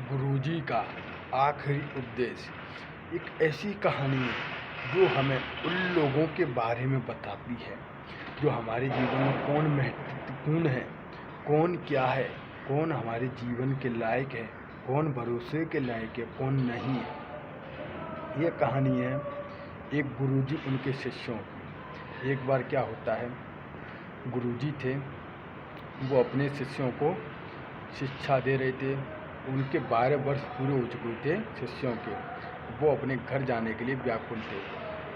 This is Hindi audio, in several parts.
गुरुजी का आखिरी उपदेश एक ऐसी कहानी है जो हमें उन लोगों के बारे में बताती है जो हमारे जीवन में कौन महत्वपूर्ण है, कौन क्या है, कौन हमारे जीवन के लायक है, कौन भरोसे के लायक है, कौन नहीं है। ये कहानी है एक गुरुजी उनके शिष्यों की। एक बार क्या होता है, गुरुजी थे, वो अपने शिष्यों को शिक्षा दे रहे थे। उनके 12 वर्ष पूरे हो चुके थे शिष्यों के। वो अपने घर जाने के लिए व्याकुल थे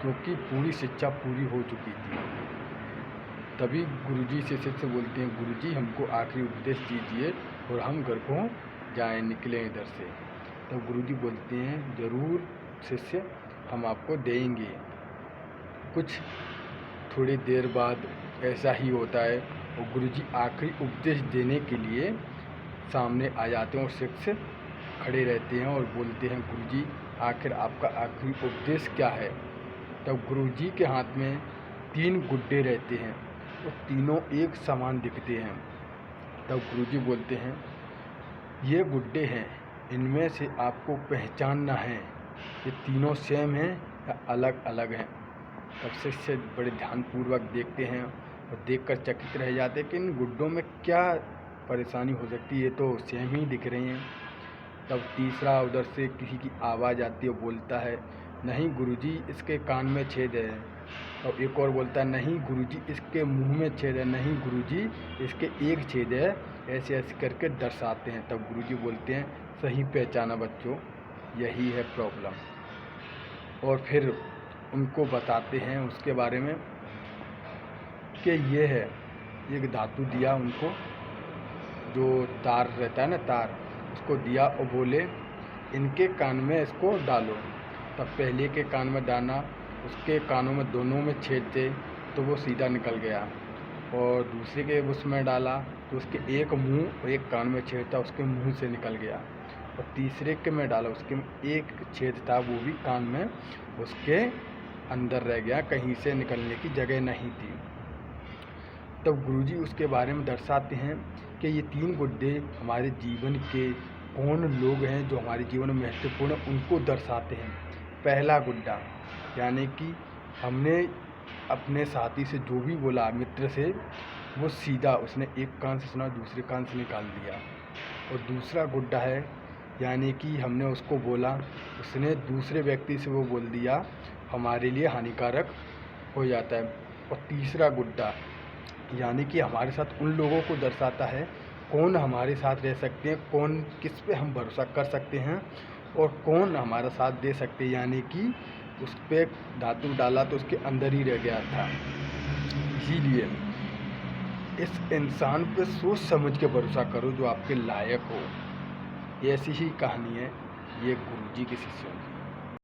क्योंकि पूरी शिक्षा पूरी हो चुकी थी। तभी गुरुजी से शिष्य बोलते हैं, गुरुजी हमको आखिरी उपदेश दीजिए और हम घर को जाएं, निकलें इधर से। तो गुरुजी बोलते हैं, ज़रूर शिष्य, हम आपको देंगे। कुछ थोड़ी देर बाद ऐसा ही होता है और गुरुजी आखिरी उपदेश देने के लिए सामने आ जाते हैं और शिष्य खड़े रहते हैं और बोलते हैं, गुरुजी आखिर आपका आखिरी उपदेश क्या है। तब गुरुजी के हाथ में 3 गुड्डे रहते हैं और तीनों एक समान दिखते हैं। तब गुरुजी बोलते हैं, ये गुड्डे हैं, इनमें से आपको पहचानना है ये तीनों सेम हैं या अलग अलग हैं। तब शिष्य बड़े ध्यानपूर्वक देखते हैं और देखकर चकित रह जाते हैं कि इन गुड्डों में क्या परेशानी हो सकती है, ये तो सेम ही दिख रही हैं। तब तीसरा उधर से किसी की आवाज़ आती है, बोलता है, नहीं गुरुजी इसके कान में छेद है। और एक और बोलता है, नहीं गुरुजी इसके मुंह में छेद है, नहीं गुरुजी इसके एक छेद है। ऐसे ऐसे करके दर्शाते हैं। तब गुरुजी बोलते हैं, सही पहचाना बच्चों, यही है प्रॉब्लम। और फिर उनको बताते हैं उसके बारे में कि ये है, एक धातु दिया उनको, जो तार रहता है ना, तार, उसको दिया और बोले इनके कान में इसको डालो। तब पहले के कान में डाला, उसके कानों में दोनों में छेद थे तो वो सीधा निकल गया। और दूसरे के उसमें डाला तो उसके एक मुंह और एक कान में छेद था, उसके मुंह से निकल गया। और तीसरे के में डाला, उसके एक छेद था, वो भी कान में उसके अंदर रह गया, कहीं से निकलने की जगह नहीं थी। तब गुरुजी उसके बारे में दर्शाते हैं कि ये 3 गुड्डे हमारे जीवन के कौन लोग हैं जो हमारे जीवन में महत्वपूर्ण, उनको दर्शाते हैं। पहला गुड्डा, यानी कि हमने अपने साथी से जो भी बोला, मित्र से, वो सीधा उसने एक कान से सुना, दूसरे कान से निकाल दिया। और दूसरा गुड्डा है, यानी कि हमने उसको बोला, उसने दूसरे व्यक्ति से वो बोल दिया, हमारे लिए हानिकारक हो जाता है। और तीसरा गुड्डा, यानी कि हमारे साथ उन लोगों को दर्शाता है, कौन हमारे साथ रह सकते हैं, कौन किस पे हम भरोसा कर सकते हैं और कौन हमारा साथ दे सकते हैं। यानी कि उस पर धातु डाला तो उसके अंदर ही रह गया था। इसीलिए इस इंसान पे सोच समझ के भरोसा करो जो आपके लायक हो। ऐसी ही कहानी है ये गुरुजी के शिष्यों की।